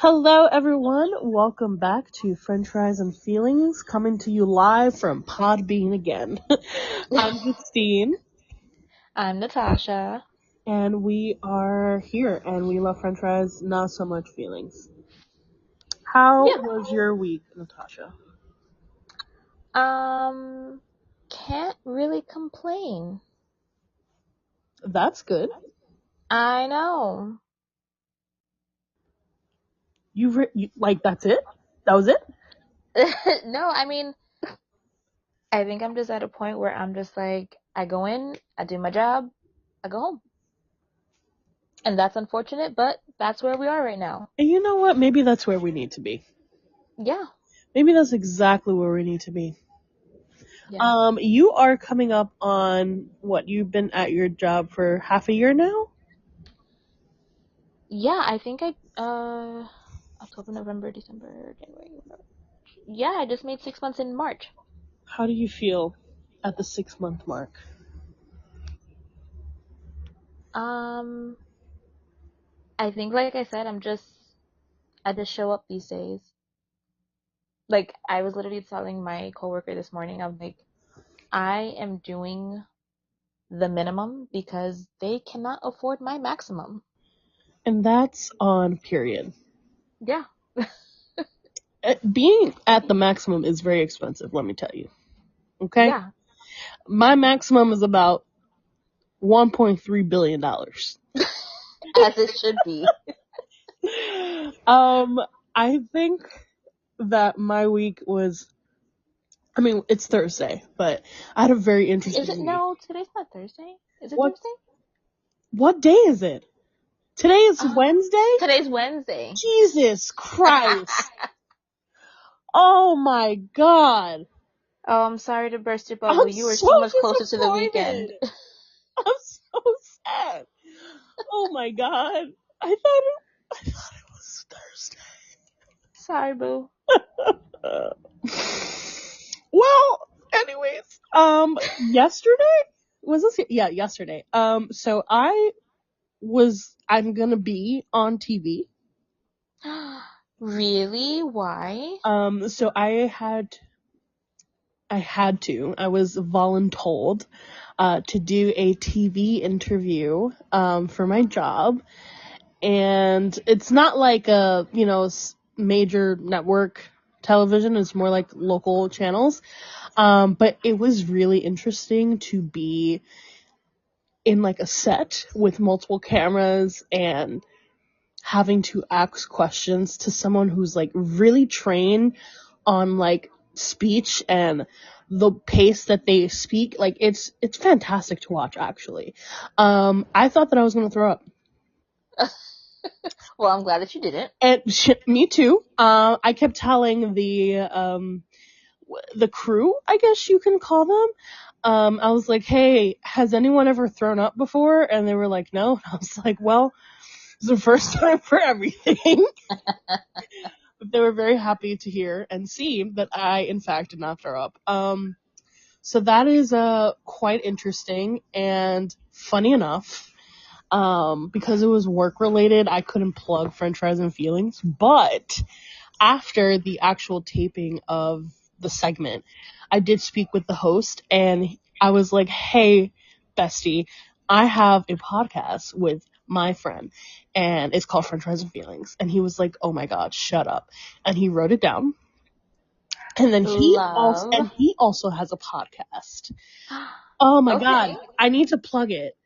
Hello, everyone. Welcome back to French Fries and Feelings, coming to you live from Podbean again. I'm Justine, I'm Natasha. and we are here, and we love French fries, not so much feelings. How Yeah. was your week, Natasha? Um, can't really complain. That's good. I know. That's it? That was it? No, I mean, I think I'm just at a point where I'm just like, I go in, I do my job, I go home. And that's unfortunate, but that's where we are right now. And you know what? Maybe that's where we need to be. Yeah. Maybe that's exactly where we need to be. Yeah. You are coming up on what? You've been at your job for half a year now? Yeah, I think October, November, December, January. March. Yeah, I just made 6 months in March. How do you feel at the 6 month mark? Um, I think like I said, I just show up these days. Like I was literally telling my coworker this morning, I'm like, I am doing the minimum because they cannot afford my maximum. And that's on period. Yeah. Being at the maximum is very expensive, let me tell you. Okay? Yeah. My maximum is about $1.3 billion. As it should be. I think that my week was, it's Thursday, but I had a very Is it interesting week. no, today's not Thursday. Is it What, Thursday? what day is it? Today is Uh, Wednesday? Today's Wednesday. Jesus Christ. Oh my God. Oh, I'm sorry to burst your bubble. I'm You were so so much closer to the weekend. disappointed. I'm so sad. Oh my God. I thought it was Thursday. Sorry, boo. Uh, well, anyways, yesterday was this? Yeah, yesterday. So I'm gonna be on TV. Really? Why? So I was voluntold, to do a TV interview, for my job. And it's not like a, major network television. It's more like local channels. But it was really interesting to be in like a set with multiple cameras and having to ask questions to someone who's like really trained on like speech and the pace that they speak. Like it's fantastic to watch, actually. I thought that I was going to throw up. Well, I'm glad that you didn't. And me too. I kept telling the crew, I guess you can call them. I was like, "Hey, has anyone ever thrown up before?" And they were like, "No." And I was like, "Well, it's the first time for everything." But they were very happy to hear and see that I, in fact, did not throw up. So that is quite interesting and funny enough. Because it was work related, I couldn't plug French Fries and Feelings, but after the actual taping of the segment, I did speak with the host and I was like, "Hey, bestie, I have a podcast with my friend and it's called French Fries and Feelings." And he was like, "Oh my God, shut up." And he wrote it down. And then Love. he also has a podcast. Oh my God, Okay, I need to plug it,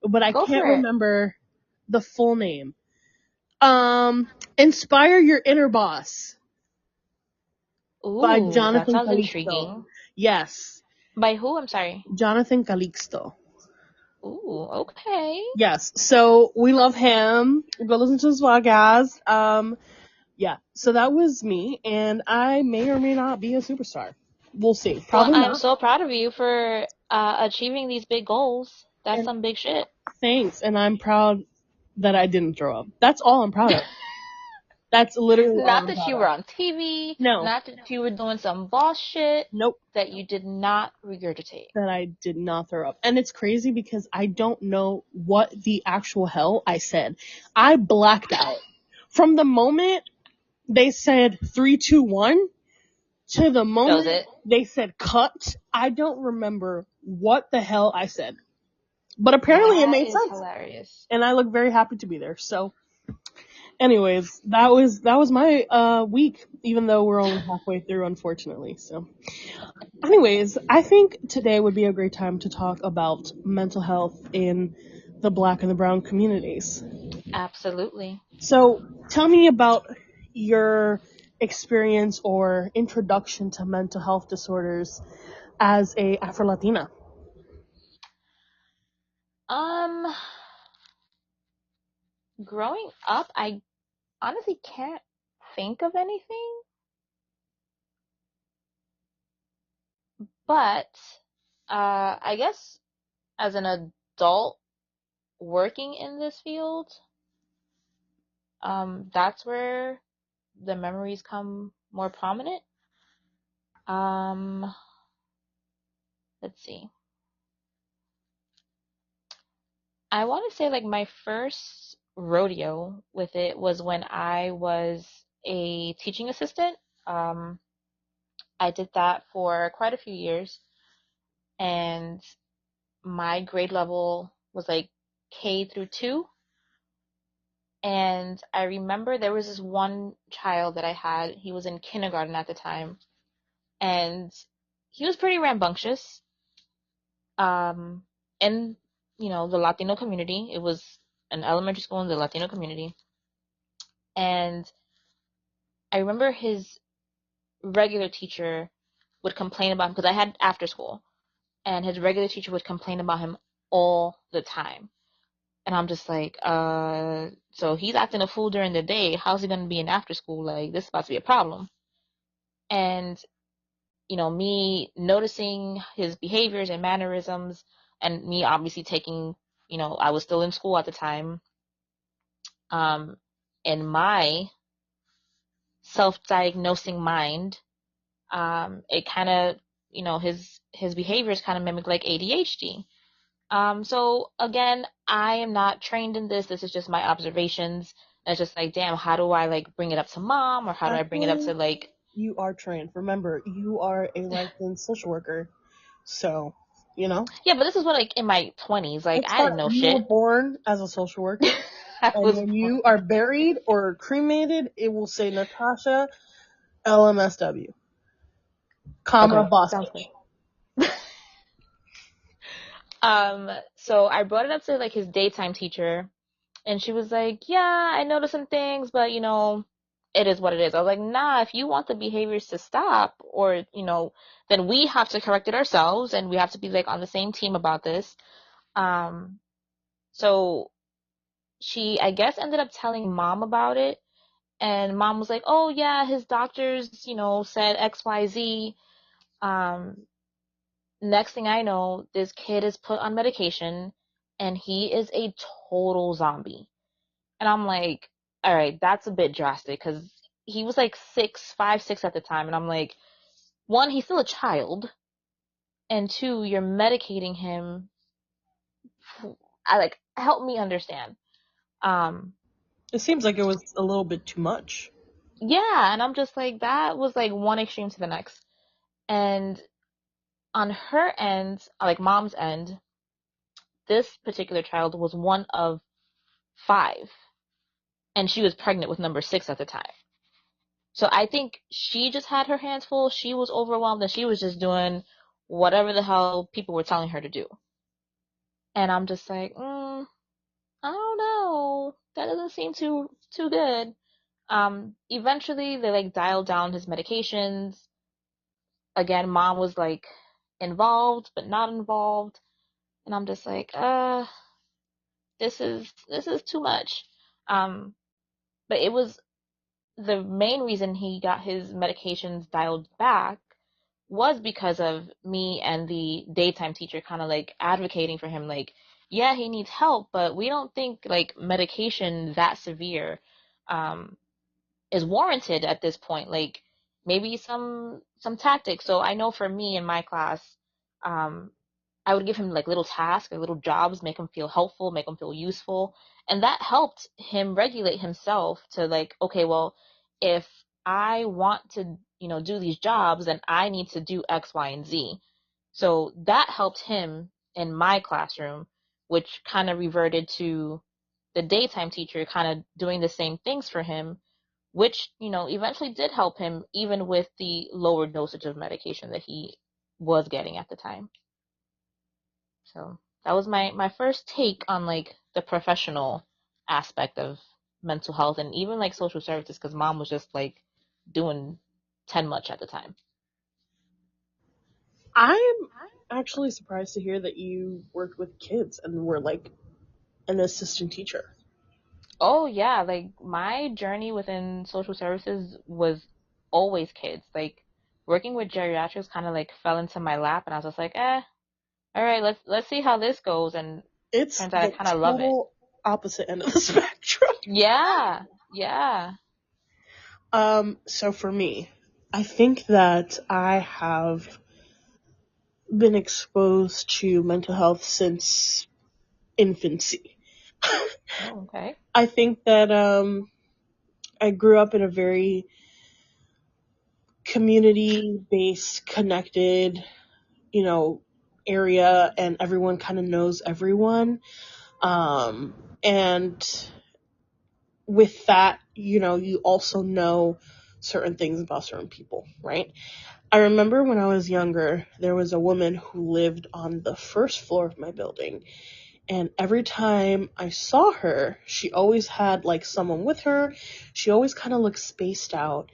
but I go can't for it. remember the full name. Inspire Your Inner Boss by Ooh, that Jonathan sounds Calixto. intriguing. Yes, By who? I'm sorry. Jonathan Calixto. Ooh, okay. Yes, so we love him. Go listen to his podcast. Yeah, so that was me, and I may or may not be a superstar. We'll see. Well, Probably I'm not. so proud of you for achieving these big goals. That's And some big shit. thanks, and I'm proud that I didn't throw up. That's all I'm proud of. That's literally all Not I'm that proud you were of. on TV, No, not that you were doing some boss shit nope, that you did not regurgitate. that I did not throw up. And it's crazy because I don't know what the actual hell I said. I blacked out. From the moment They said 3, 2, 1. To the That was moment it. they said cut, I don't remember what the hell I said. But apparently it That made is sense. hilarious. And I look very happy to be there. So anyways, that was my week, even though we're only halfway through, unfortunately. So anyways, I think today would be a great time to talk about mental health in the black and the brown communities. Absolutely. So tell me about your experience or introduction to mental health disorders as a Afro Latina. Um, Growing up, I honestly can't think of anything, but I guess as an adult working in this field, that's where the memories come more prominent. Um, let's see. I want to say like my first rodeo with it was when I was a teaching assistant. Um, I did that for quite a few years, and my grade level was like K through 2. And I remember there was this one child that I had. He was in kindergarten at the time, and he was pretty rambunctious. Um, in the Latino community, it was an elementary school in the Latino community, and I remember his regular teacher would complain about him because I had after school, and his regular teacher would complain about him all the time. And I'm just like, so he's acting a fool during the day. How's he gonna be in after school? Like, this is about to be a problem. And, me noticing his behaviors and mannerisms, and me obviously taking, I was still in school at the time, um, in my self-diagnosing mind, it kind of, his behaviors kind of mimic like ADHD. So again, I am not trained in this. This is just my observations. And it's just like, damn, how do I like bring it up to mom, or how do I bring it up Actually, to like, you are trained. Remember, you are a licensed social worker. So, you know, yeah, but this is what like in my 20s. Like it's I fine. didn't know You were shit. born as a social worker. I And was when born. you are buried or cremated, it will say Natasha LMSW, comma, Okay, boss sounds good. bitch. So I brought it up to like his daytime teacher, and she was like, "Yeah, I noticed some things, but it is what it is." I was like, "Nah, if you want the behaviors to stop, or then we have to correct it ourselves, and we have to be like on the same team about this." Um, so she, I guess, ended up telling mom about it, and mom was like, "Oh yeah, his doctors, said XYZ." Um, Next thing I know, this kid is put on medication, and he is a total zombie. And I'm like, all right, that's a bit drastic because he was like 6, 5, 6 at the time. And I'm like, one, he's still a child. And two, you're medicating him. I like, help me understand. Um, It seems like it was a little bit too much. yeah. And I'm just like, that was like one extreme to the next. And on her end, like mom's end, this particular child was one of 5. And she was pregnant with number 6 at the time. So I think she just had her hands full. She was overwhelmed and she was just doing whatever the hell people were telling her to do. And I'm just like, I don't know. That doesn't seem too good. Eventually they like dialed down his medications. Again, mom was like involved but not involved. And I'm just like, this is too much. Um, but it was the main reason he got his medications dialed back was because of me and the daytime teacher kind of like advocating for him, like, yeah, he needs help, but we don't think like medication that severe um is warranted at this point. Like maybe some tactics. So I know for me in my class, um I would give him like little tasks or little jobs, make him feel helpful, make him feel useful, and that helped him regulate himself to like, okay, well, if I want to, do these jobs, then I need to do X, Y, and Z. So that helped him in my classroom, which kind of reverted to the daytime teacher kind of doing the same things for him, which, eventually did help him even with the lower dosage of medication that he was getting at the time. So that was my first take on like the professional aspect of mental health and even like social services because mom was just like doing 10 much at the time. I'm actually surprised to hear that you worked with kids and were like an assistant teacher. Oh yeah, like my journey within social services was always kids. Like working with geriatrics kind of like fell into my lap and I was just like, all right, let's see how this goes and It's turns out I the kind of love it. total opposite end of the spectrum. Yeah. Yeah. So for me, I think that I have been exposed to mental health since infancy. Oh, okay. I think that I grew up in a very community based, connected, you know, area, and everyone kind of knows everyone. And with that, you also know certain things about certain people, right? I remember when I was younger, there was a woman who lived on the first floor of my building. And every time I saw her, she always had like someone with her. She always kind of looked spaced out.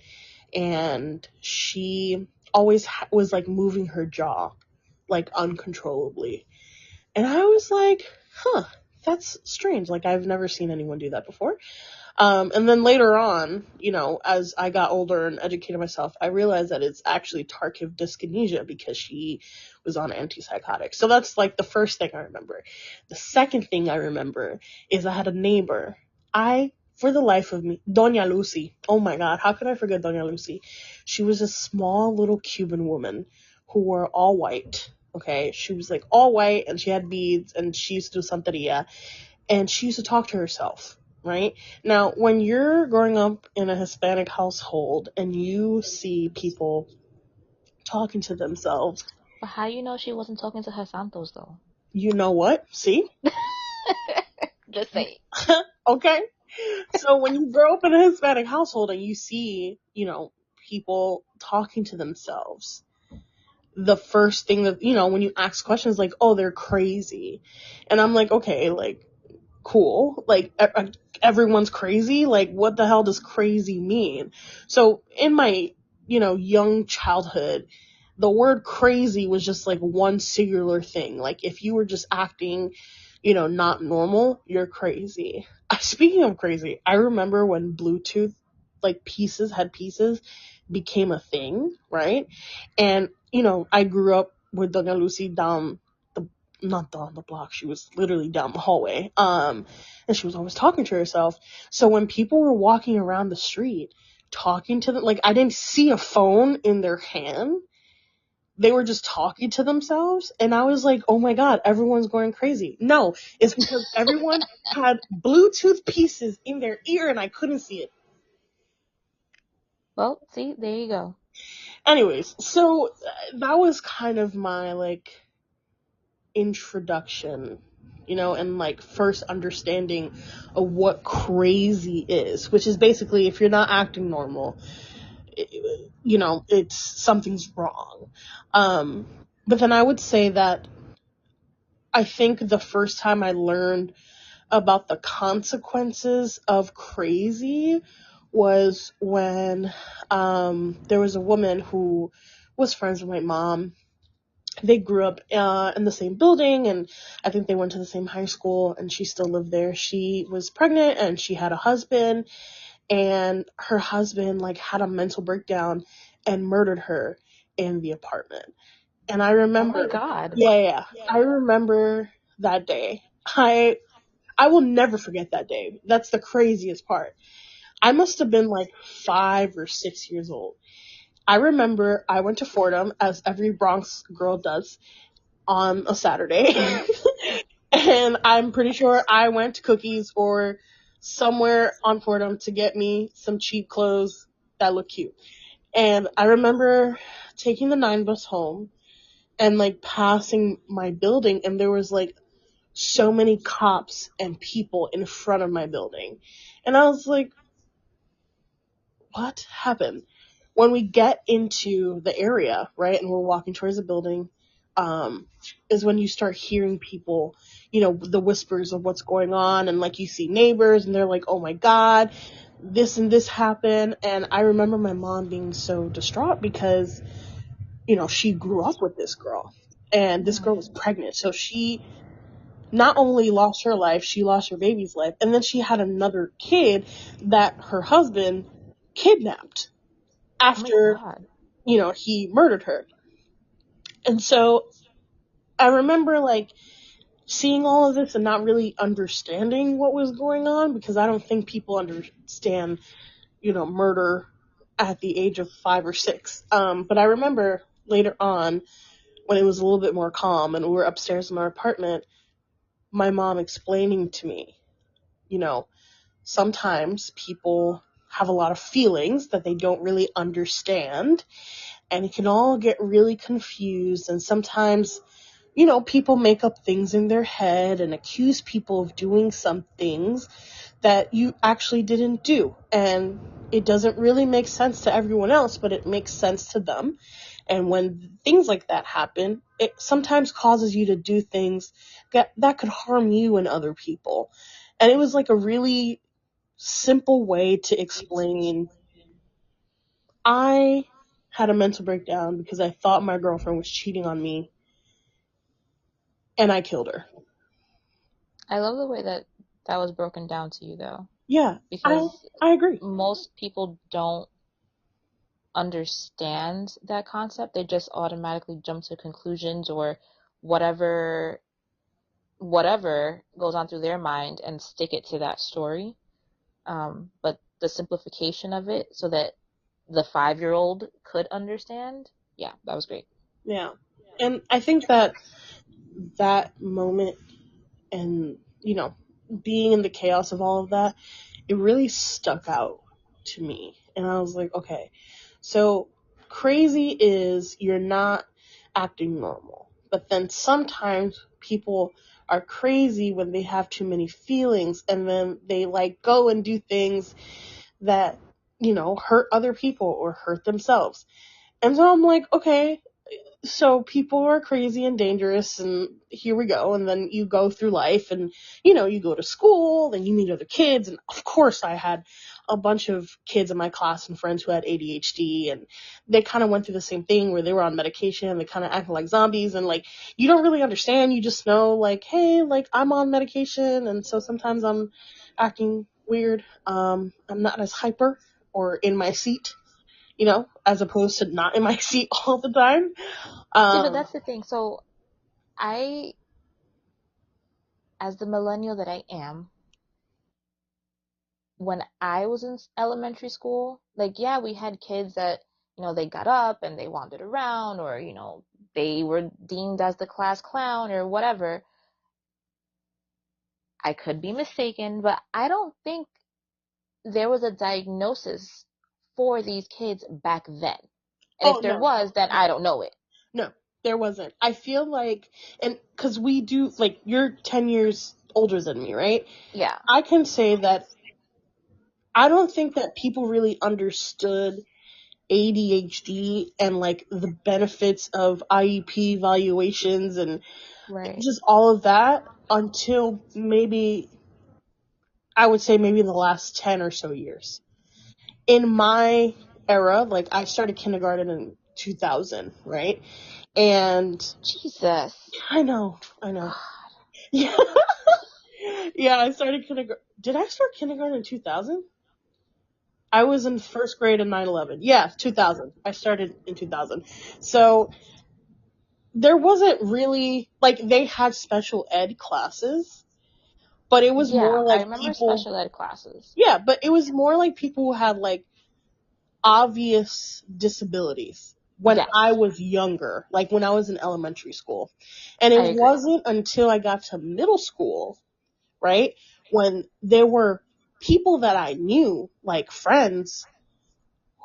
And she always was like moving her jaw like uncontrollably. And I was like, huh, that's strange. Like, I've never seen anyone do that before. And then later on, as I got older and educated myself, I realized that it's actually tardive dyskinesia because she was on antipsychotics. So that's like the first thing I remember. The second thing I remember is I had a neighbor. For the life of me, Doña Lucy. Oh my God, how could I forget Doña Lucy? She was a small little Cuban woman who wore all white. Okay, she was like all white and she had beads and she used to do santeria and she used to talk to herself, right? Now, when you're growing up in a Hispanic household and you see people talking to themselves, But how you know she wasn't talking to her Santos though? you know what? See? Just say. Okay. So when you grow up in a Hispanic household and you see, people talking to themselves, the first thing that, when you ask questions like, oh, they're crazy. And I'm like, okay, like, cool. Like, everyone's crazy. Like, what the hell does crazy mean? So in my, young childhood, the word crazy was just like one singular thing. Like, if you were just acting, not normal, you're crazy. Speaking of crazy, I remember when Bluetooth, like, had pieces became a thing, right? And, I grew up with Doña Lucy down the not down the block, she was literally down the hallway. And she was always talking to herself. So when people were walking around the street talking to them, like, I didn't see a phone in their hand. They were just talking to themselves, and I was like, oh my God, everyone's going crazy. No, it's because everyone had Bluetooth pieces in their ear and I couldn't see it. Well, see, there you go. Anyways, so that was kind of my like introduction, and like first understanding of what crazy is, which is basically if you're not acting normal, it's something's wrong. But then I would say that I think the first time I learned about the consequences of crazy was when there was a woman who was friends with my mom. They grew up in the same building, and I think they went to the same high school, and she still lived there. She was pregnant and she had a husband, and her husband like had a mental breakdown and murdered her in the apartment. And I Oh my remember, God. yeah, I remember that day. I will never forget that day. That's the craziest part. I must have been like 5 or 6 years old. I remember I went to Fordham, as every Bronx girl does, on a Saturday. And I'm pretty sure I went to Cookies or somewhere on Fordham to get me some cheap clothes that look cute. And I remember taking the 9 bus home and like passing my building, and there was like so many cops and people in front of my building. And I was like, what happened? When we get into the area, right, and we're walking towards the building, um, is when you start hearing people, the whispers of what's going on, and like you see neighbors, and they're like, oh my God, this and this happened. And I remember my mom being so distraught because, she grew up with this girl, and this girl was pregnant. So she not only lost her life, she lost her baby's life, and then she had another kid that her husband kidnapped Oh my after, God. he murdered her. And so I remember like seeing all of this and not really understanding what was going on, because I don't think people understand, murder at the age of 5 or 6. But I remember later on when it was a little bit more calm and we were upstairs in our apartment, my mom explaining to me, you know, sometimes people have a lot of feelings that they don't really understand, and it can all get really confused. And sometimes, people make up things in their head and accuse people of doing some things that you actually didn't do. And it doesn't really make sense to everyone else, but it makes sense to them. And when things like that happen, it sometimes causes you to do things that could harm you and other people. And it was like a really simple way to explain. I had a mental breakdown because I thought my girlfriend was cheating on me, and I killed her. I love the way that that was broken down to you, though, Yeah, I because I agree. most people don't understand that concept. They just automatically jump to conclusions or whatever whatever goes on through their mind and stick it to that story. But the simplification of it so that the 5-year-old could understand, yeah, that was great. Yeah. And I think that moment, and, being in the chaos of all of that, it really stuck out to me. And I was like, okay, so crazy is you're not acting normal. But then sometimes people are crazy when they have too many feelings, and then they like go and do things that, hurt other people or hurt themselves. And so I'm like, okay, so people are crazy and dangerous, and here we go. And then you go through life, and you go to school and you meet other kids. And of course I had a bunch of kids in my class and friends who had ADHD, and they kind of went through the same thing where they were on medication and they kind of acted like zombies. And like, you don't really understand, you just know like, hey, like I'm on medication, and so sometimes I'm acting weird. I'm not as hyper or in my seat, as opposed to not in my seat all the time. See, but um that's the thing. So I, as the millennial that I am, when I was in elementary school, like, yeah, we had kids that, they got up and they wandered around, or, they were deemed as the class clown or whatever. I could be mistaken, but I don't think there was a diagnosis for these kids back then. And Oh if there no, was, then no, I don't know it. no, there wasn't. I feel like, and because we do, like, you're 10 years older than me, right? Yeah, I can say that I don't think that people really understood ADHD and like the benefits of IEP evaluations and right. just all of that until maybe, I would say maybe the last 10 or so years. In my era, like I started kindergarten in 2000, right? And Jesus. I know. Yeah. Yeah, I started kindergarten. Did I start kindergarten in 2000? I was in first grade in 9/11. Yeah, 2000. I started in 2000. So there wasn't really, like, they had special ed classes, but it was Yeah, more I like remember people, special ed classes. yeah, but it was more like people who had like obvious disabilities when I Yes, was younger, like when I was in elementary school. And it I agree. wasn't until I got to middle school, right? When there were people that I knew, like friends,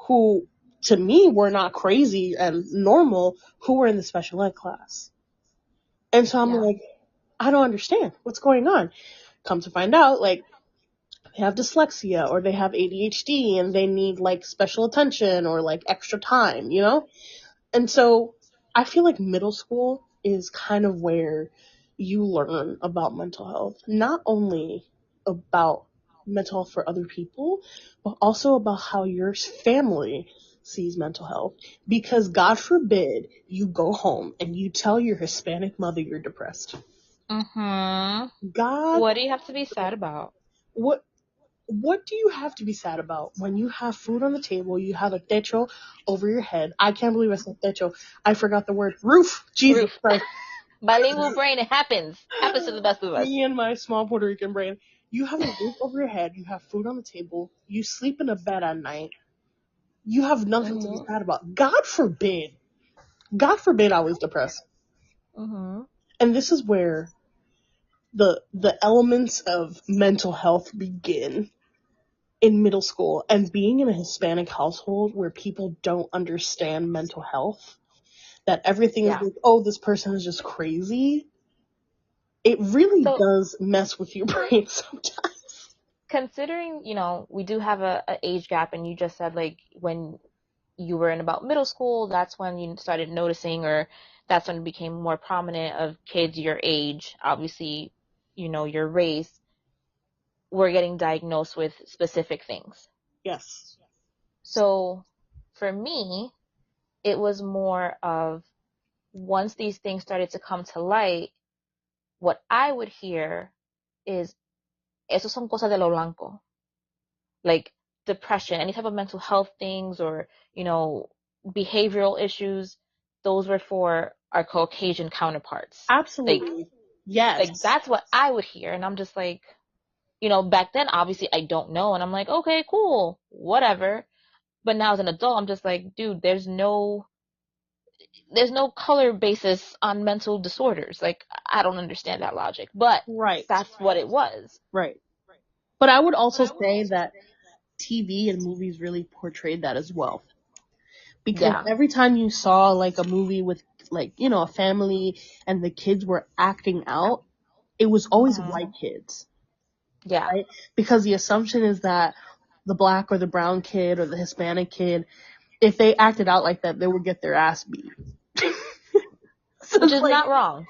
who, to me, were not crazy and normal, who were in the special ed class. And so I'm Yeah. like, I don't understand what's going on. Come to find out, like, they have dyslexia or they have ADHD and they need like special attention or like extra time, you know? And so I feel like middle school is kind of where you learn about mental health, not only about mental health for other people, but also about how your family sees mental health. Because God forbid you go home and you tell your Hispanic mother you're depressed. Mm-hmm. God, What do you have to be sad about? what what do you have to be sad about when you have food on the table, you have a techo over your head? I can't believe I said techo. I forgot the word roof. Jesus Roof. Christ. Bilingual brain, it happens. Happens to the best of us. Me and my small Puerto Rican brain. You have a roof over your head, you have food on the table, you sleep in a bed at night, you have nothing to be Mm-hmm. sad about. God forbid I was depressed. Mm-hmm. And this is where the elements of mental health begin in middle school, and being in a Hispanic household where people don't understand mental health, that everything is Yeah. like, oh, this person is just crazy. It really So does mess with your brain sometimes. considering, we do have a age gap, and you just said like when you were in about middle school, that's when you started noticing, or that's when it became more prominent of kids your age, obviously, your race, were getting diagnosed with specific things. Yes. So for me, it was more of once these things started to come to light, what I would hear is, esos son cosas de lo blanco. Like depression, any type of mental health things, or, behavioral issues, those were for our Caucasian counterparts. Like, Absolutely. Yes. that's what I would hear. And I'm just like, back then, obviously, I don't know. And I'm like, okay, cool, whatever. But now as an adult, I'm just like, dude, there's no color basis on mental disorders. Like, I don't understand that logic, but Right. that's what it was. Right. But I would also say that TV and movies really portrayed that as well. Because Yeah. every time you saw like a movie with like, a family and the kids were acting out, it was always Hmm. white kids. Yeah. Right? Because the assumption is that the black or the brown kid or the Hispanic kid, if they acted out like that, they would get their ass beat. So Which it's is like, not wrong.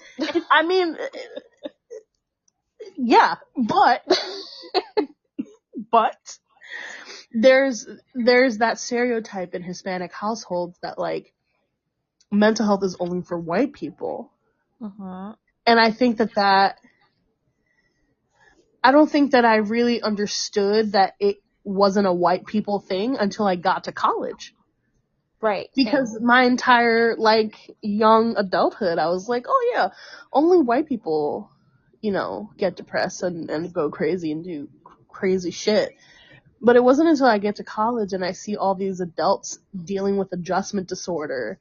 I mean, yeah, but there's that stereotype in Hispanic households that like mental health is only for white people, Hmm. and I don't think that I really understood that it wasn't a white people thing until I got to college. Right. Same. Because my entire like young adulthood, I was like, oh yeah, only white people, get depressed and go crazy and do crazy shit. But it wasn't until I get to college and I see all these adults dealing with adjustment disorder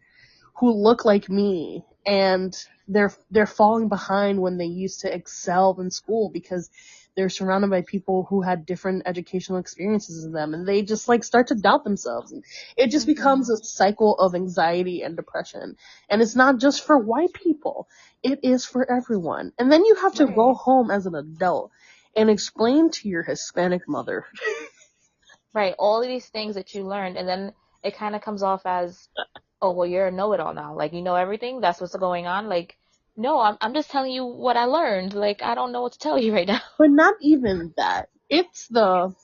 who look like me, and they're falling behind when they used to excel in school because they're surrounded by people who had different educational experiences than them, and they just like start to doubt themselves, and it just becomes Hmm. a cycle of anxiety and depression. And it's not just for white people, it is for everyone. And then you have to Right. go home as an adult and explain to your Hispanic mother. Right. All of these things that you learned, and then it kind of comes off as, oh, well, you're a know-it-all now. Like, you know everything. That's what's going on. Like, no, I'm just telling you what I learned. Like, I don't know what to tell you right now. But not even that. It's the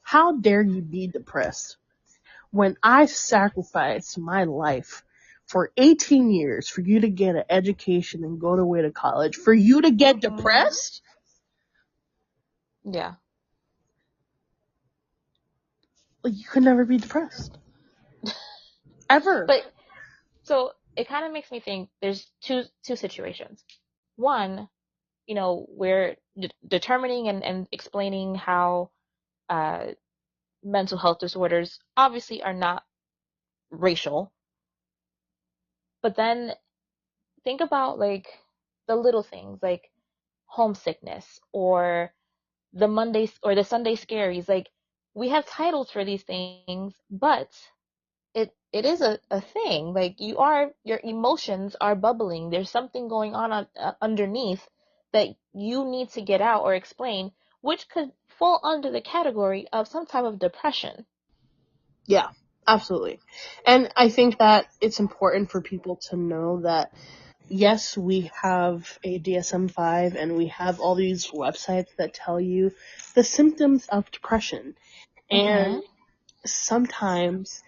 how dare you be depressed when I sacrificed my life for 18 years for you to get an education and go away to college, for you to get Hmm. depressed? Yeah. Like, you could never be depressed. Ever. But so it kind of makes me think there's two situations. One, we're determining and explaining how uh, mental health disorders obviously are not racial, but then think about like the little things like homesickness, or the Sunday scaries. Like, we have titles for these things, but it is a thing. Like your emotions are bubbling. There's something going on underneath that you need to get out or explain, which could fall under the category of some type of depression. Yeah, absolutely. And I think that it's important for people to know that yes, we have a DSM-5 and we have all these websites that tell you the symptoms of depression. And Mhm. sometimes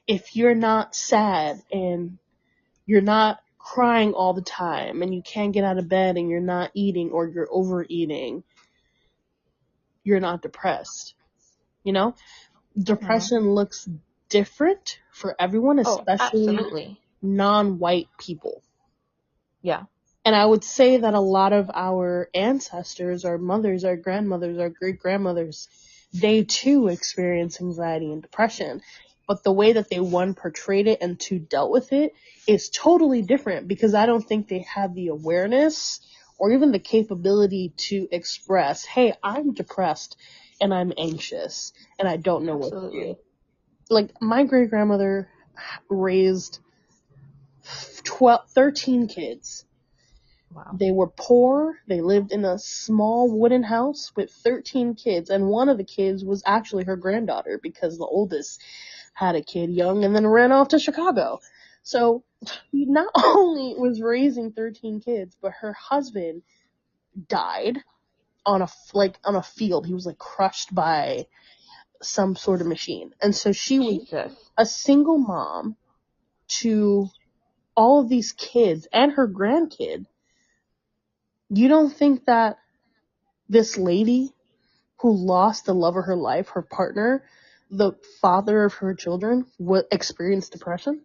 if you're not sad and you're not crying all the time and you can't get out of bed and you're not eating or you're overeating, you're not depressed. You know? Mhm. Depression looks different for everyone, Oh, especially absolutely. non-white people. Yeah. And I would say that a lot of our ancestors, our mothers, our grandmothers, our great grandmothers, they too experience anxiety and depression. But the way that they, one, portrayed it and two, dealt with it is totally different because I don't think they had the awareness or even the capability to express, hey, I'm depressed and I'm anxious and I don't know what to do. Absolutely. Like, my great grandmother raised 13 kids. Wow. They were poor. They lived in a small wooden house with 13 kids. And one of the kids was actually her granddaughter because the oldest had a kid young and then ran off to Chicago. So he not only was raising 13 kids, but her husband died on a field. He was like crushed by some sort of machine. And so she was Jesus. a single mom to all of these kids and her grandkid. You don't think that this lady who lost the love of her life, her partner, the father of her children, would experience depression?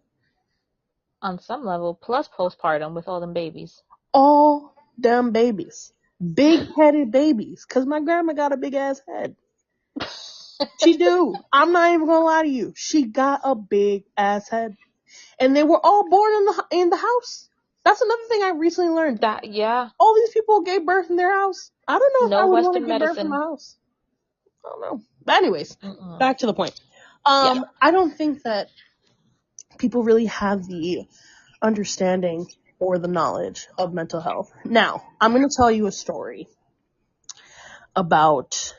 On some level, plus postpartum with all them babies. All damn babies. Big headed babies. Cause my grandma got a big ass head. She do. I'm not even gonna lie to you. She got a big ass head. And they were all born in the house. That's another thing I recently learned. That, yeah. All these people gave birth in their house. I don't know if I No would want to Western give birth in my medicine. house. I don't know. But anyways, Mm-mm. back to the point. Yeah. I don't think that people really have the understanding or the knowledge of mental health. Now, I'm going to tell you a story about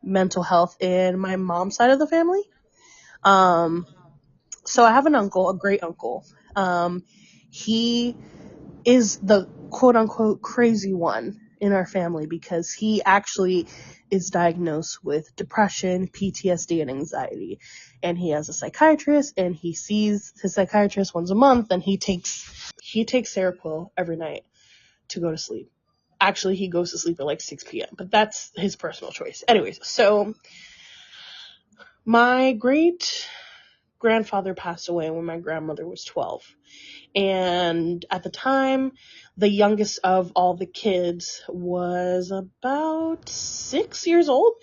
mental health in my mom's side of the family. Um, so I have an uncle, a great uncle. He is the quote unquote crazy one in our family because he actually is diagnosed with depression, PTSD, and anxiety. And he has a psychiatrist and he sees his psychiatrist once a month and he takes Seroquel every night to go to sleep. Actually, he goes to sleep at like 6 p.m., but that's his personal choice. Anyways, so my great grandfather passed away when my grandmother was 12. And at the time, the youngest of all the kids was about 6 years old.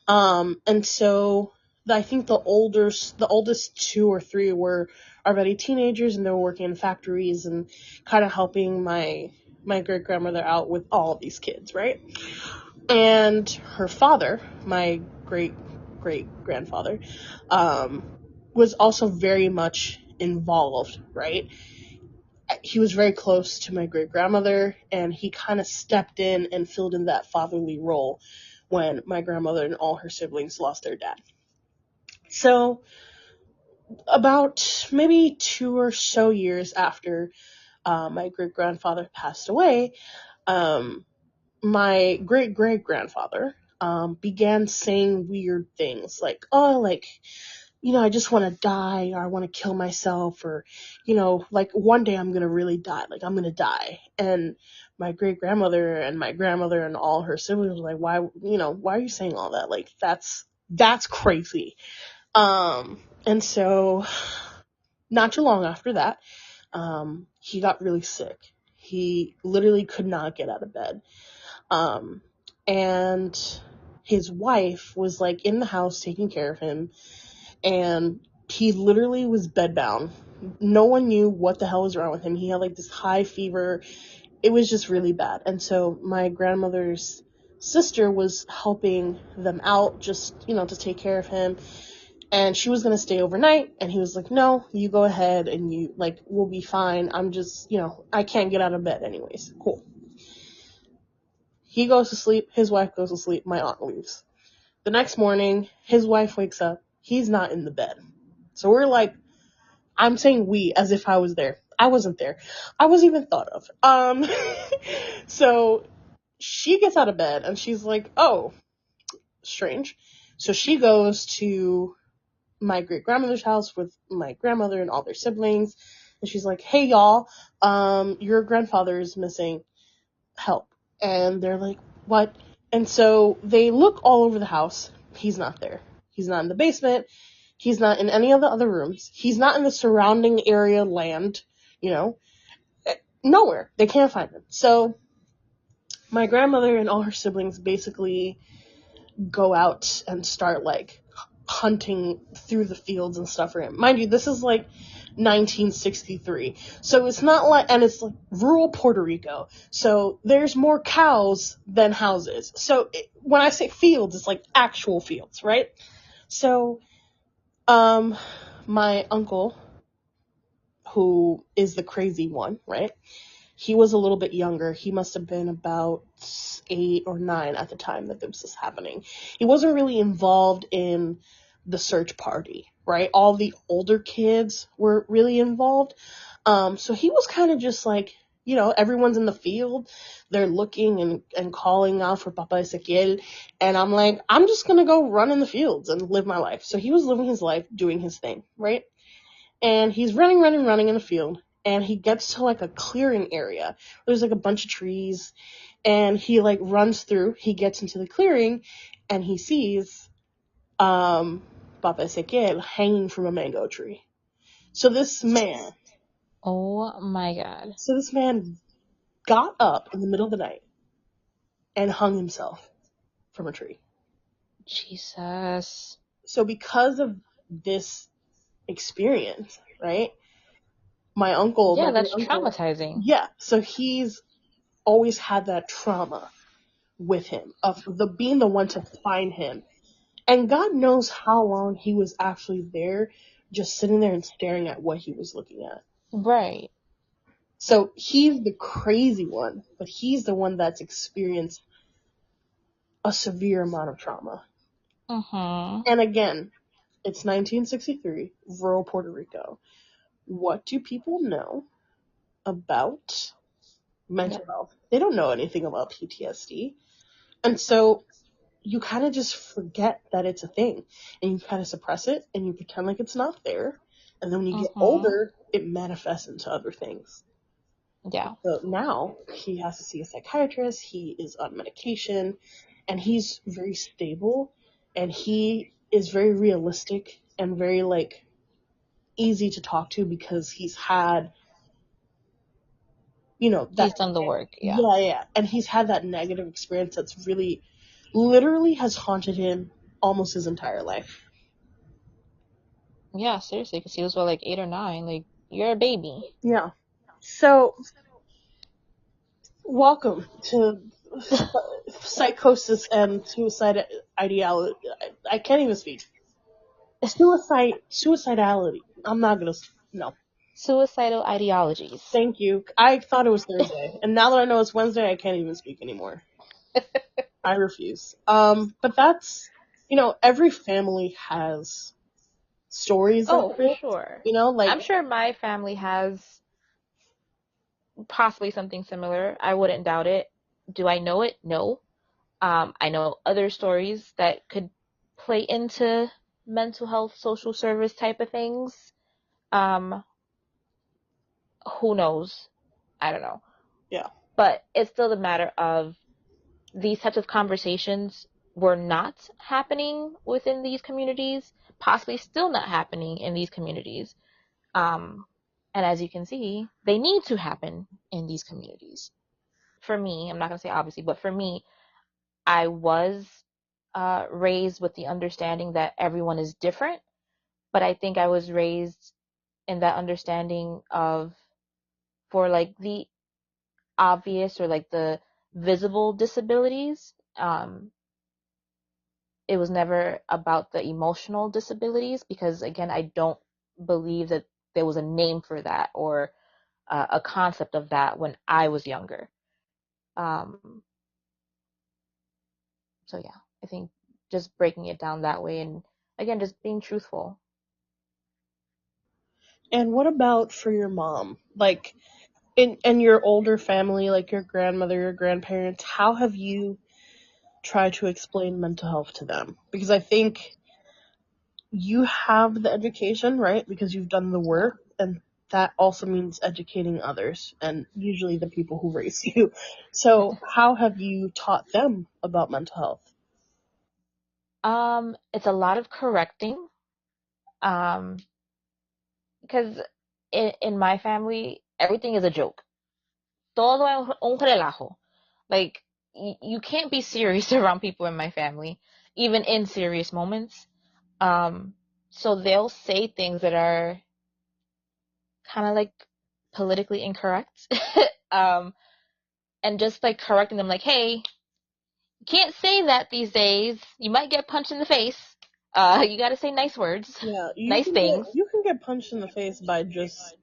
And so I think the oldest two or three were already teenagers and they were working in factories and kind of helping my great grandmother out with all of these kids, right? And her father, my great great grandfather, um, was also very much involved, right? He was very close to my great grandmother and he kind of stepped in and filled in that fatherly role when my grandmother and all her siblings lost their dad. So, about maybe 2 or so years after my great grandfather passed away, um, my great great grandfather began saying weird things like, oh, like, I just want to die or I want to kill myself or, like one day I'm going to really die. Like I'm going to die. And my great grandmother and my grandmother and all her siblings were like, why are you saying all that? Like that's crazy. And so not too long after that, he got really sick. He literally could not get out of bed. Um, and his wife was like in the house taking care of him and he literally was bedbound. No one knew what the hell was wrong with him. He had like this high fever. It was just really bad. And so my grandmother's sister was helping them out just, to take care of him. And she was going to stay overnight, and he was like, no, you go ahead, and you, like, we'll be fine. I'm just, I can't get out of bed anyways. Cool. He goes to sleep, his wife goes to sleep, my aunt leaves. The next morning, his wife wakes up, he's not in the bed. So we're like, I'm saying we as if I was there. I wasn't there. I wasn't even thought of. So she gets out of bed, and she's like, oh, strange. So she goes to my great grandmother's house with my grandmother and all their siblings, and she's like, hey y'all, your grandfather is missing, help. And they're like, what? And so they look all over the house. He's not there. He's not in the basement. He's not in any of the other rooms. He's not in the surrounding area land, nowhere. They can't find him. So my grandmother and all her siblings basically go out and start like hunting through the fields and stuff for him. Mind you, this is like 1963. So it's not like, and it's like rural Puerto Rico. So there's more cows than houses. So when I say fields, it's like actual fields, right? So, my uncle, who is the crazy one, right? He was a little bit younger. He must have been about 8 or 9 at the time that this was happening. He wasn't really involved in the search party, right? All the older kids were really involved. So he was kind of just like, everyone's in the field. They're looking and calling out for Papa Ezequiel. And I'm like, I'm just going to go run in the fields and live my life. So he was living his life, doing his thing, right? And he's running in the field. And he gets to like a clearing area. There's like a bunch of trees. And he like runs through. He gets into the clearing. And he sees Papa Ezequiel hanging from a mango tree. So this man Oh my God. got up in the middle of the night and hung himself from a tree. Jesus. So because of this experience, right? My Yeah, great that's uncle, traumatizing. yeah. So he's always had that trauma with him of being the one to find him. And God knows how long he was actually there, just sitting there and staring at what he was looking at. Right. So he's the crazy one, but he's the one that's experienced a severe amount of trauma. Mm-hmm. And again, it's 1963, rural Puerto Rico. What do people know about mental Yep. health? They don't know anything about PTSD. And so you kind of just forget that it's a thing, and you kind of suppress it and you pretend like it's not there. And then when you get Mm-hmm. older, it manifests into other things. Yeah. So now he has to see a psychiatrist, he is on medication, and he's very stable, and he is very realistic and very like easy to talk to because he's had, that, He's done the work. Yeah. yeah, and he's had that negative experience that's really literally has haunted him almost his entire life. Yeah, seriously, because he was what, like 8 or 9. Like, you're a baby. Yeah. So, welcome to psychosis and suicide ideality. I can't even speak. Suicidality. I'm not gonna. No. Suicidal ideologies. Thank you. I thought it was Thursday, and now that I know it's Wednesday, I can't even speak anymore. I refuse. But that's, every family has stories like Oh, for this. sure. Like, I'm sure my family has possibly something similar. I wouldn't doubt it. Do I know it? No. I know other stories that could play into mental health, social service type of things. Um, who knows? I don't know. yeah, But it's still the matter of these types of conversations were not happening within these communities, possibly still not happening in these communities. Um, and as you can see, they need to happen in these communities. For me, I'm not going to say obviously, but for me, I was raised with the understanding that everyone is different, but I think I was raised in that understanding of for like the obvious or like the visible disabilities, it was never about the emotional disabilities because, again, I don't believe that there was a name for that or a concept of that when I was younger. Um, so yeah, I think just breaking it down that way and again, just being truthful. And what about for your mom? Like, in your older family, like your grandmother, your grandparents, how have you tried to explain mental health to them? Because I think you have the education, right? Because you've done the Yeah. work, and that also means educating others, and usually the people who raise you. So, how have you taught them about mental health? It's a lot of correcting. Um, because in my family, everything is a joke. Todo es un relajo. Like, you can't be serious around people in my family, even in serious moments. Um, so they'll say things that are kind of like politically incorrect. um, and just like correcting them, like, hey, you can't say that these days. You might get punched in the face. You got to say nice words, Yeah, nice things. you can get punched in the face by just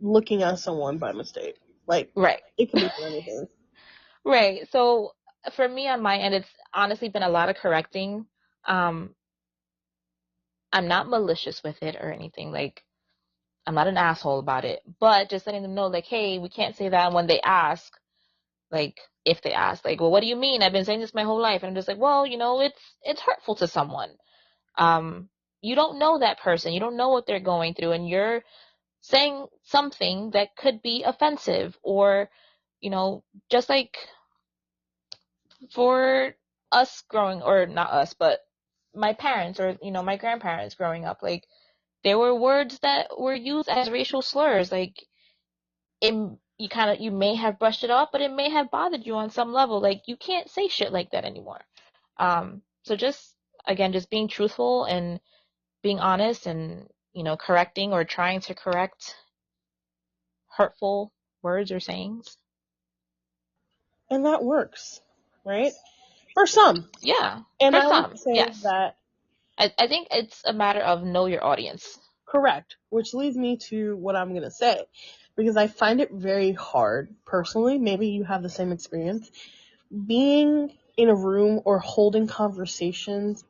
looking at someone by mistake. Like, Right. it could be for anything. Right. So for me on my end, it's honestly been a lot of correcting. Um, I'm not malicious with it or anything. Like, I'm not an asshole about it, but just letting them know, like, hey, we can't say that when they ask, like, if they ask, like, well, what do you mean? I've been saying this my whole life. And I'm just like, well, it's hurtful to someone. Um, you don't know that person. You don't know what they're going through, and you're saying something that could be offensive or, just like for us growing, or not us, but my parents or, my grandparents growing up, like, there were words that were used as racial slurs. Like, it, you may have brushed it off, but it may have bothered you on some level. Like, you can't say shit like that anymore. So just, again, just being truthful and being honest and, correcting or trying to correct hurtful words or sayings. And that works, right? For some. Yeah, And for I would some, say yes. that, I think it's a matter of know your audience. correct, which leads me to what I'm going to say. Because I find it very hard, personally, maybe you have the same experience, being in a room or holding conversations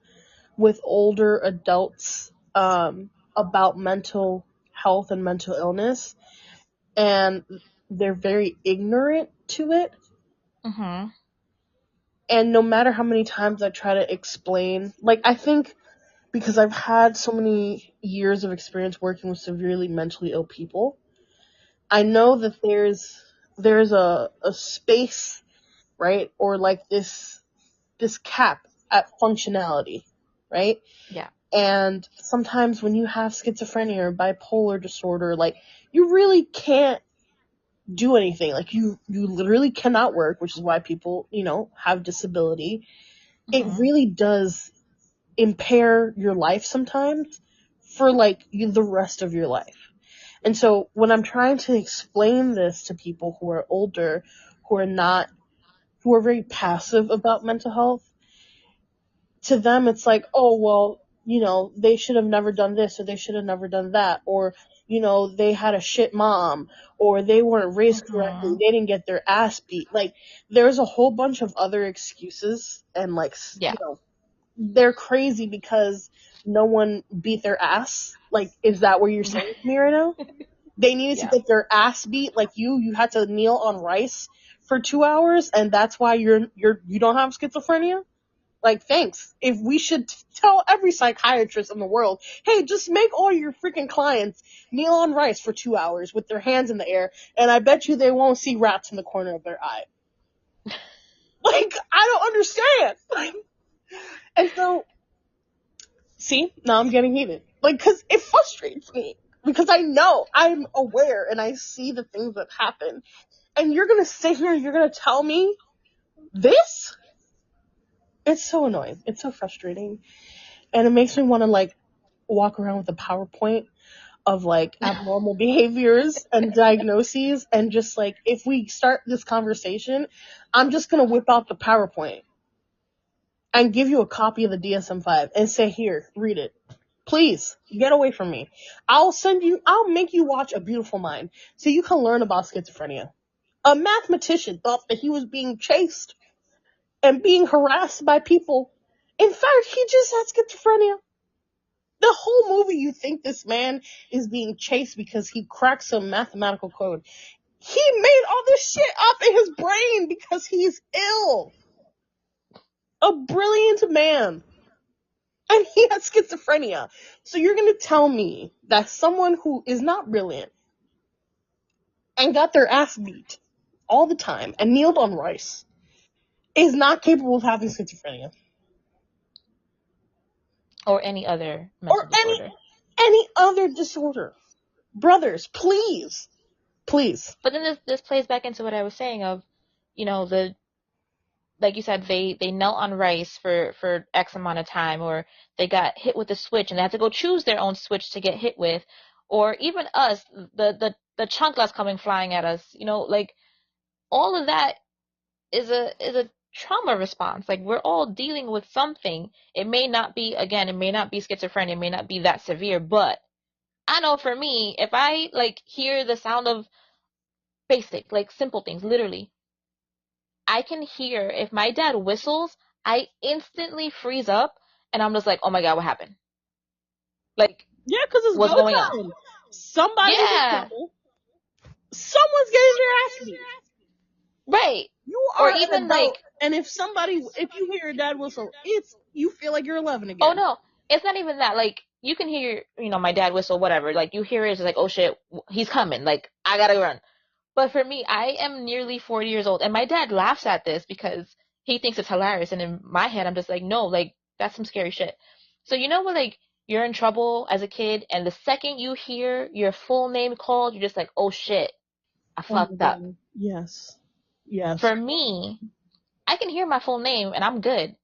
with older adults about mental health and mental illness, and they're very ignorant to it. Mm-hmm. And no matter how many times I try to explain, like, I think because I've had so many years of experience working with severely mentally ill people, I know that there's a space, right? Or like this cap at functionality, right? Yeah. And sometimes when you have schizophrenia or bipolar disorder, like, you really can't do anything. Like, you literally cannot work, which is why people, have disability. It Mm-hmm. really does impair your life sometimes for like the rest of your life. And so when I'm trying to explain this to people who are older, who are not, who are very passive about mental health, to them it's like, oh, well, they should have never done this or they should have never done that, or, they had a shit mom, or they weren't raised correctly, Mm-hmm. they didn't get their ass beat. Like, there's a whole bunch of other excuses, and like, Yeah. they're crazy because no one beat their ass. Like, is that what you're saying to me right now? They needed to Yeah. get their ass beat, like you had to kneel on rice for 2 hours, and that's why you don't have schizophrenia? Like, thanks. If we should tell every psychiatrist in the world, hey, just make all your freaking clients kneel on rice for 2 hours with their hands in the air, and I bet you they won't see rats in the corner of their eye. Like, I don't understand. And so, see, now I'm getting heated. Like, cause it frustrates me. Because I know, I'm aware, and I see the things that happen. And you're gonna sit here and you're gonna tell me this? It's so annoying. It's so frustrating. And it makes me wanna, like, walk around with a PowerPoint of, like, abnormal behaviors and diagnoses, and just, like, if we start this conversation, I'm just gonna whip out the PowerPoint. and give you a copy of the DSM-5 and say, here, read it. Please, get away from me. I'll make you watch A Beautiful Mind so you can learn about schizophrenia. A mathematician thought that he was being chased and being harassed by people. In fact, he just had schizophrenia. The whole movie, you think this man is being chased because he cracked some mathematical code. He made all this shit up in his brain because he's ill. A brilliant man. And he has schizophrenia. So you're going to tell me that someone who is not brilliant and got their ass beat all the time and kneeled on rice is not capable of having schizophrenia. Or any other mental disorder. Any other disorder. Brothers, please. Please. But then this plays back into what I was saying of, like you said, they knelt on rice for X amount of time, or they got hit with a switch and they had to go choose their own switch to get hit with, or even us, the chanclas coming flying at us, like all of that is a trauma response. Like we're all dealing with something. It may not be schizophrenia, it may not be that severe, but I know for me, if I like hear the sound of basic, like simple things, literally, I can hear if my dad whistles, I instantly freeze up and I'm just like, oh my God, what happened? Like, Yeah, because it's what's go going on? time. Somebody's in Yeah, trouble. Someone's getting their ass beat. right. You Or are an even adult, like, and if you hear your dad whistle, you feel like you're 11 oh again. no, it's not even that. Like, you can hear, my dad whistle, whatever. Like, you hear it, it's like, oh shit, he's coming. Like, I gotta run. But for me, I am nearly 40 years old, and my dad laughs at this because he thinks it's hilarious. And in my head, I'm just like, no, like, that's some scary shit. So, when, like, you're in trouble as a kid, and the second you hear your full name called, you're just like, oh shit, I Oh my fucked up. god. Yes. Yes. For me, I can hear my full name, and I'm good.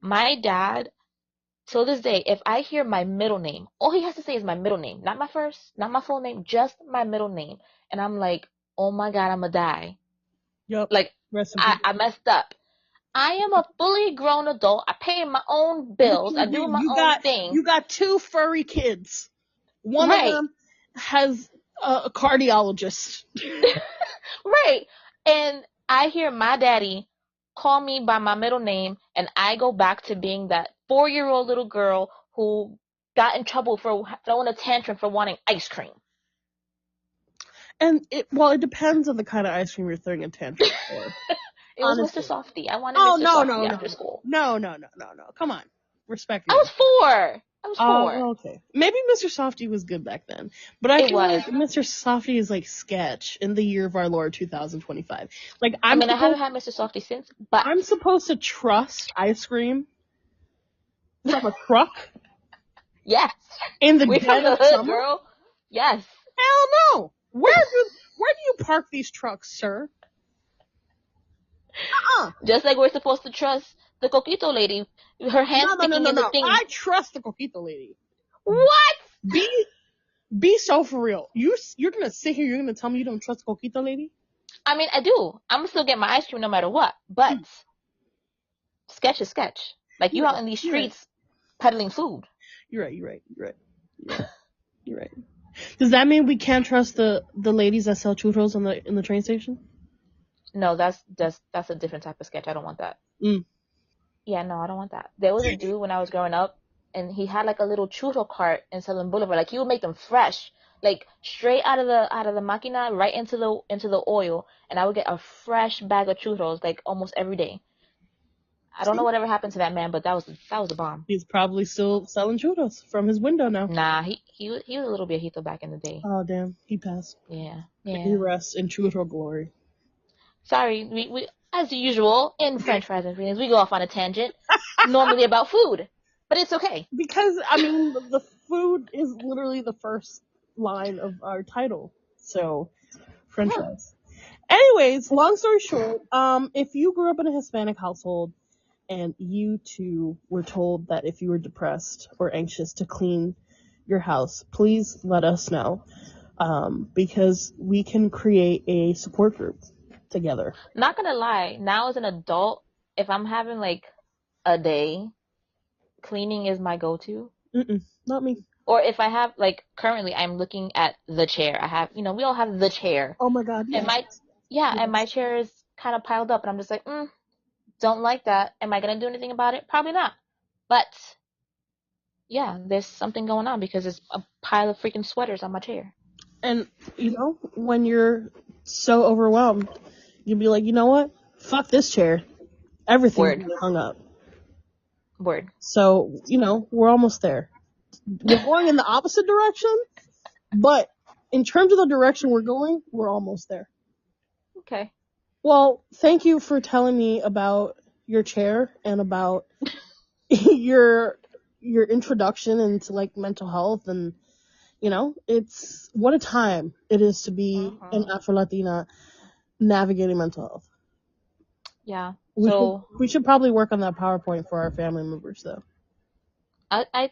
My dad, till this day, if I hear my middle name, all he has to say is my middle name, not my first, not my full name, just my middle name. And I'm like, oh my God, I'm gonna die. Yep. Like, Rest in peace. I messed up. I am a fully grown adult. I pay my own bills. I do my own thing. You got two furry kids. One of Right. them has a cardiologist. Right. And I hear my daddy call me by my middle name, and I go back to being that 4-year-old little girl who got in trouble for throwing a tantrum for wanting ice cream. And it depends on the kind of ice cream you're throwing a tantrum for. It was Mr. Honestly. Softy. I wanted Oh Mr. no Softy no after school. no. Come on. Respect I me. was 4. I was 4. Okay. Maybe Mr. Softy was good back then. But I It feel was. like Mr. Softy is like sketch in the year of our Lord 2025. Like I mean, I haven't had Mr. Softy since, but I'm supposed to trust ice cream from a truck yes. in the We from dead the of hood, summer? girl. Yes. Hell no. Where do you park these trucks, sir? Uh-uh. Just like we're supposed to trust the Coquito lady, her hand sticking in the No. thing. I trust the Coquito lady. What? Be so for real. You're gonna sit here. You're gonna tell me you don't trust the Coquito lady? I mean, I do. I'm gonna still get my ice cream no matter what. But sketch is sketch. Like you out in these You're right. streets peddling food. You're right. Does that mean we can't trust the ladies that sell churros in the train station? No, that's a different type of sketch. I don't want that. Yeah, no, I don't want that. There was a dude when I was growing up, and he had like a little churro cart in Southern Boulevard. Like he would make them fresh, like straight out of the máquina, right into the oil, and I would get a fresh bag of churros like almost every day. I don't know See? whatever happened to that man, but that was a bomb. He's probably still selling churros from his window now. Nah, he was a little viejito back in the day. Oh damn, he passed. Yeah, He yeah. rests in churro glory. Sorry, we as usual in French fries and feelings, we go off on a tangent, normally about food, but it's okay. Because I mean, the food is literally the first line of our title. So, French Yeah. fries. Anyways, long story short, if you grew up in a Hispanic household and you too were told that if you were depressed or anxious to clean your house, please let us know. Because we can create a support group together. Not gonna lie, now as an adult, if I'm having like a day, cleaning is my go-to. Not me. Or if I have, like, currently I'm looking at the chair. I have, we all have the chair. Oh my God, And yes. and my Yes. chair is kind of piled up, and I'm just like, don't like that. Am I gonna do anything about it? Probably not. But yeah, there's something going on because there's a pile of freaking sweaters on my chair. And, when you're so overwhelmed, you'd be like, you know what? Fuck this chair. Everything's Word. getting hung up. Word. So, we're almost there. We're going in the opposite direction, but in terms of the direction we're going, we're almost there. Okay. Well, thank you for telling me about your chair and about your introduction into like mental health, and it's what a time it is to be an Mm-hmm. Afro-Latina navigating mental health. Yeah. We should So we should probably work on that PowerPoint for our family members though. I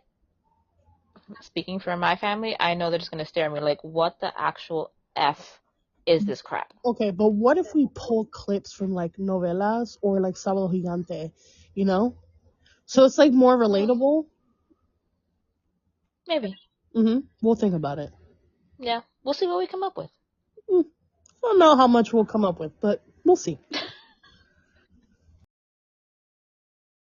speaking for my family, I know they're just gonna stare at me like, what the actual F is this crap? Okay, but what if we pull clips from like novelas or like Sábado Gigante, you know? So it's like more relatable. Maybe. We'll think about it. Yeah. We'll see what we come up with. I don't know how much we'll come up with, but we'll see.